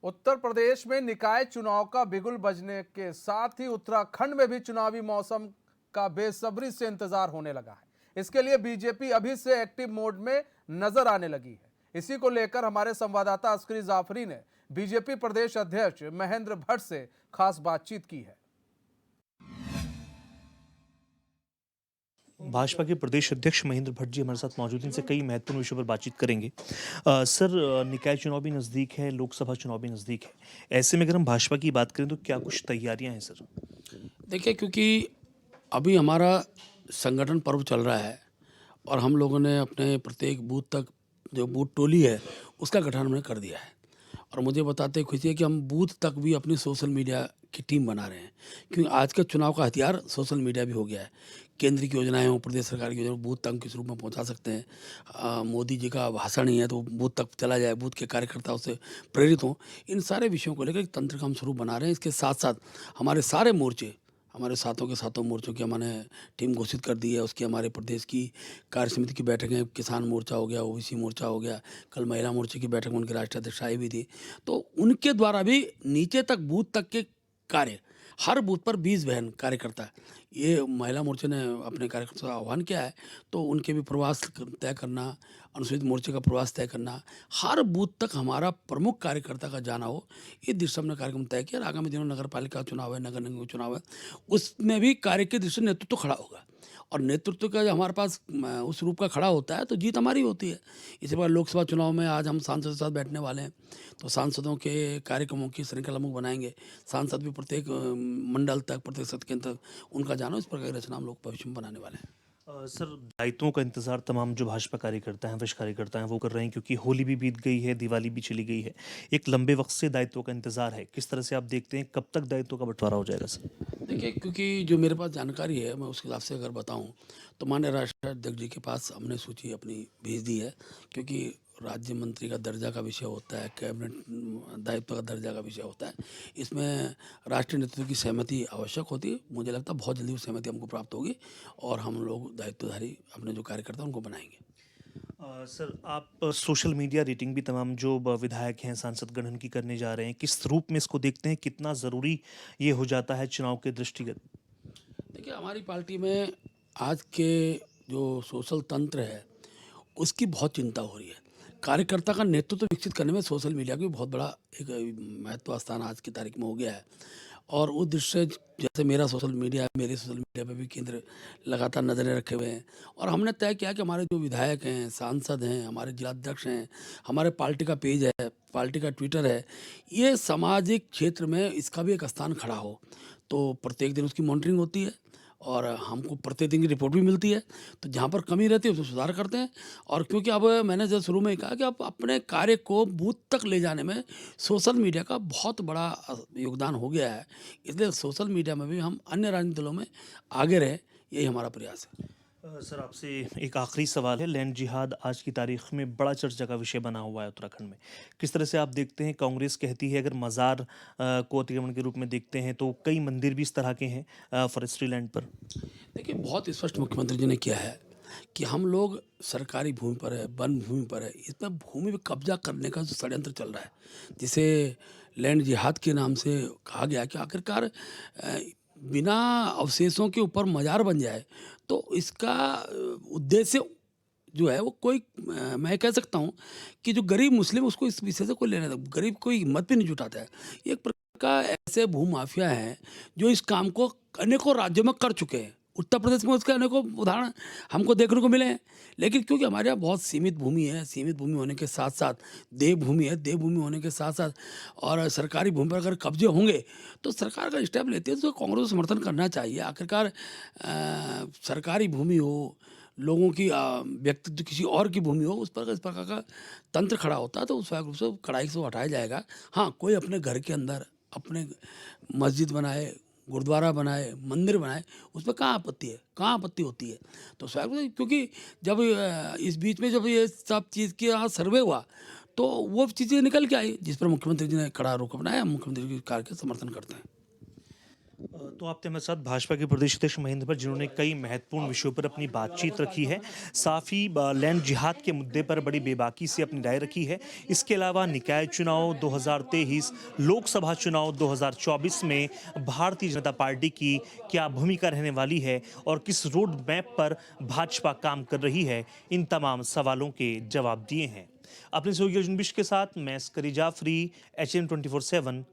उत्तर प्रदेश में निकाय चुनाव का बिगुल बजने के साथ ही उत्तराखंड में भी चुनावी मौसम का बेसब्री से इंतजार होने लगा है। इसके लिए बीजेपी अभी से एक्टिव मोड में नजर आने लगी है। इसी को लेकर हमारे संवाददाता अस्करी जाफरी ने बीजेपी प्रदेश अध्यक्ष महेंद्र भट्ट से खास बातचीत की है। भाजपा के प्रदेश अध्यक्ष महेंद्र भट्ट जी हमारे साथ मौजूद हैं। इनसे कई महत्वपूर्ण विषयों पर बातचीत करेंगे। सर, निकाय चुनाव भी नज़दीक है, लोकसभा चुनाव भी नज़दीक है। ऐसे में अगर हम भाजपा की बात करें तो क्या कुछ तैयारियां हैं सर? देखिए, क्योंकि अभी हमारा संगठन पर्व चल रहा है और हम लोगों ने अपने प्रत्येक बूथ तक जो बूथ टोली है उसका गठन हमने कर दिया है। और मुझे बताते खुशी है कि हम बूथ तक भी अपनी सोशल मीडिया की टीम बना रहे हैं, क्योंकि आज के चुनाव का हथियार सोशल मीडिया भी हो गया है। केंद्र की योजनाएं हो, प्रदेश सरकार की योजना बूथ तक किस रूप में पहुंचा सकते हैं। मोदी जी का भाषण ही है तो बूथ तक चला जाए, बूथ के कार्यकर्ता उससे प्रेरित हों। इन सारे विषयों को लेकर एक तंत्र का हम स्वरूप बना रहे हैं। इसके साथ साथ हमारे सारे मोर्चे, हमारे सातों के सातों मोर्चों की हमने टीम घोषित कर दी है। उसकी हमारे प्रदेश की कार्य समिति की बैठकें, किसान मोर्चा हो गया, ओबीसी मोर्चा हो गया, कल महिला मोर्चे की बैठक में उनके राष्ट्रीय अध्यक्ष आई भी थी। तो उनके द्वारा भी नीचे तक बूथ तक के कार्य, हर बूथ पर 20 बहन कार्यकर्ता, ये महिला मोर्चे ने अपने कार्यकर्ता का आह्वान किया है। तो उनके भी प्रवास तय करना, अनुसूचित मोर्चे का प्रवास तय करना, हर बूथ तक हमारा प्रमुख कार्यकर्ता का जाना हो, ये दृष्टि हमने कार्यक्रम तय किया। और आगामी दिनों नगर पालिका चुनाव है, नगर निगम चुनाव है, उसमें भी कार्य के दृष्टि नेतृत्व खड़ा होगा। और नेतृत्व का जब हमारे पास उस रूप का खड़ा होता है तो जीत हमारी होती है। इसी प्रकार लोकसभा चुनाव में आज हम सांसद के साथ बैठने वाले हैं, तो सांसदों के कार्यक्रमों की श्रृंखला मुख बनाएंगे। सांसद भी प्रत्येक मंडल तक, प्रत्येक सत्र केंद्र तक उनका जाना, इस प्रकार की रचना हम लोग भविष्य में बनाने वाले हैं। सर, दायित्वों का इंतजार तमाम जो भाजपा कार्यकर्ता हैं, वरिष्ठ कार्यकर्ता हैं, वो कर रहे हैं, क्योंकि होली भी बीत गई है, दिवाली भी चली गई है। एक लंबे वक्त से दायित्वों का इंतजार है। किस तरह से आप देखते हैं कब तक दायित्वों का बंटवारा हो जाएगा सर? देखिए, क्योंकि जो मेरे पास जानकारी है मैं उसके हिसाब से अगर बताऊं तो माननीय राष्ट्रीय अध्यक्ष जी के पास हमने सूची अपनी भेज दी है। क्योंकि राज्य मंत्री का दर्जा का विषय होता है, कैबिनेट दायित्व का दर्जा का विषय होता है, इसमें राष्ट्रीय नेतृत्व की सहमति आवश्यक होती है। मुझे लगता है बहुत जल्दी वो सहमति हमको प्राप्त होगी और हम लोग दायित्वधारी अपने जो कार्यकर्ता उनको बनाएंगे। सर, आप सोशल मीडिया रेटिंग भी तमाम जो विधायक हैं, सांसद गण की करने जा रहे हैं, किस रूप में इसको देखते हैं? कितना ज़रूरी ये हो जाता है चुनाव के दृष्टिगत? देखिए, हमारी पार्टी में आज के जो सोशल तंत्र है उसकी बहुत चिंता हो रही है। कार्यकर्ता का नेतृत्व विकसित करने में सोशल मीडिया का भी बहुत बड़ा एक महत्व स्थान आज की तारीख में हो गया है। और उस दृश्य जैसे मेरा सोशल मीडिया है, मेरे सोशल मीडिया पे भी केंद्र लगातार नज़रें रखे हुए हैं। और हमने तय किया कि हमारे जो विधायक हैं, सांसद हैं, हमारे जिलाध्यक्ष हैं, हमारे पार्टी का पेज है, पार्टी का ट्विटर है, ये सामाजिक क्षेत्र में इसका भी एक स्थान खड़ा हो। तो प्रत्येक दिन उसकी मॉनिटरिंग होती है और हमको प्रत्येक दिन की रिपोर्ट भी मिलती है। तो जहाँ पर कमी रहती है उसमें सुधार करते हैं। और क्योंकि अब मैंने जब शुरू में ही कहा कि अब अपने कार्य को बूथ तक ले जाने में सोशल मीडिया का बहुत बड़ा योगदान हो गया है, इसलिए सोशल मीडिया में भी हम अन्य राजनीतिक दलों में आगे रहे, यही हमारा प्रयास है। सर, आपसे एक आखिरी सवाल है। लैंड जिहाद आज की तारीख में बड़ा चर्चा का विषय बना हुआ है उत्तराखंड में। किस तरह से आप देखते हैं? कांग्रेस कहती है अगर मज़ार को अतिक्रमण के रूप में देखते हैं तो कई मंदिर भी इस तरह के हैं फॉरेस्ट्री लैंड पर। देखिए, बहुत स्पष्ट मुख्यमंत्री जी ने किया है कि हम लोग सरकारी भूमि पर है, वन भूमि पर है, इसमें भूमि पे कब्जा करने का जो षड्यंत्र चल रहा है, जिसे लैंड जिहाद के नाम से कहा गया कि आखिरकार बिना अवशेषों के ऊपर मज़ार बन जाए, तो इसका उद्देश्य जो है वो कोई मैं कह सकता हूँ कि जो गरीब मुस्लिम उसको इस विषय से कोई लेना देना, गरीब कोई हिम्मत भी नहीं जुटाता है। ये एक प्रकार का ऐसे भूमाफिया हैं जो इस काम को अनेकों राज्यों में कर चुके हैं। उत्तर प्रदेश में उसके अनेकों उदाहरण हमको देखने को मिले हैं। लेकिन क्योंकि हमारे यहाँ बहुत सीमित भूमि है, सीमित भूमि होने के साथ साथ देवभूमि है, देवभूमि होने के साथ साथ और सरकारी भूमि पर अगर कब्जे होंगे तो सरकार का स्टेप लेती है तो कांग्रेस को समर्थन करना चाहिए। आखिरकार सरकारी भूमि हो, लोगों की व्यक्तित्व किसी और की भूमि हो, उस पर इस प्रकार का तंत्र खड़ा होता है तो स्वाभाविक रूप से कड़ाई से वो हटाया जाएगा। हाँ, कोई अपने घर के अंदर अपने मस्जिद बनाए, गुरुद्वारा बनाए, मंदिर बनाए, उस पर कहाँ आपत्ति है, कहाँ आपत्ति होती है? तो स्वाभाविक रूप से क्योंकि जब इस बीच में जब ये सब चीज़ की यहाँ सर्वे हुआ तो वो चीज़ें निकल के आई जिस पर मुख्यमंत्री जी ने कड़ा रोक अपनाया। मुख्यमंत्री जी के कार्य का समर्थन करते हैं। तो आपने हमारे साथ भाजपा के प्रदेश अध्यक्ष महेंद्र पर, जिन्होंने कई महत्वपूर्ण विषयों पर अपनी बातचीत रखी है, साथ ही लैंड जिहाद के मुद्दे पर बड़ी बेबाकी से अपनी राय रखी है। इसके अलावा निकाय चुनाव 2023, लोकसभा चुनाव 2024 में भारतीय जनता पार्टी की क्या भूमिका रहने वाली है और किस रोड मैप पर भाजपा काम कर रही है, इन तमाम सवालों के जवाब दिए हैं। अपने सहयोगी अर्जुन बिष्ट के साथ मैं अस्करी जाफरी, HN 24/7